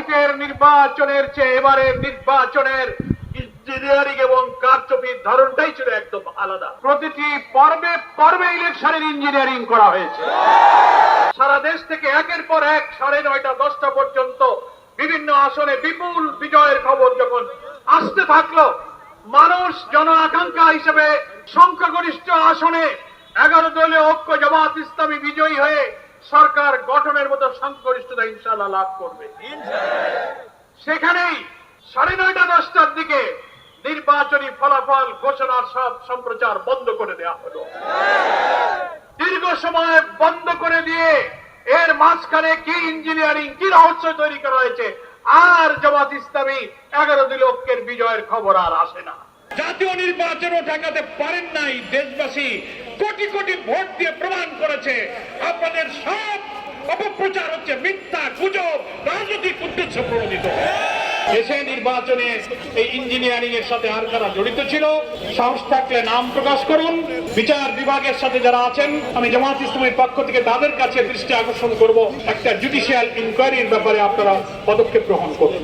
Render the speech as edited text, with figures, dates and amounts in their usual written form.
অতীতের নির্বাচনের চেয়ে এবারের নির্বাচনের ইঞ্জিনিয়ারিং এবং কারচুপির ধরনটাই ছিল একদম আলাদা। প্রতিটি পর্বে পর্বে ইলেকশনের ইঞ্জিনিয়ারিং করা হয়েছে। সারা দেশ থেকে একের পর এক 9:30 10টা পর্যন্ত বিভিন্ন আসনে বিপুল বিজয়ের খবর যখন আসতে থাকলো, মানুষ জন আকাঙ্ক্ষা হিসেবে সংখ্যাগরিষ্ঠ আসনে 11 দলীয় ঐক্য জামাত ইসলামী বিজয়ী হয়ে সরকার গঠনের মতো সংখ্যাগরিষ্ঠতা ইনশাআল্লাহ লাভ করবে। সেখানেই 9:30 10টার দিকে নির্বাচনী ফলাফল ঘোষণার সব সম্প্রচার বন্ধ করে দেওয়া হলো। দীর্ঘ সময় বন্ধ করে দিয়ে এর মাঝখানে কি ইঞ্জিনিয়ারিং, কি রহস্য তৈরি করা হয়েছে, আর জামাত ইসলামী 11 দলীয় ঐক্যের বিজয়ের খবর আর আসে না। জাতীয় নির্বাচনও ঠেকাতে পারেন নাই। দেশবাসী কোটি কোটি ভোট দিয়ে প্রমাণ করেছে আপনাদের সব অপপ্রচার হচ্ছে মিথ্যা, গুজব, রাজনৈতিক উদ্দেশ্য প্রণোদিত। দেশে নির্বাচনে এই ইঞ্জিনিয়ারিং এর সাথে আর যারা জড়িত ছিল, সাহস থাকলে নাম প্রকাশ করুন। বিচার বিভাগের সাথে যারা আছেন, আমি জামাত ইসলামের পক্ষ থেকে তাদের কাছে দৃষ্টি আকর্ষণ করব, একটা জুডিশিয়াল ইনকোয়ারির ব্যাপারে আপনারা পদক্ষেপ গ্রহণ করুন।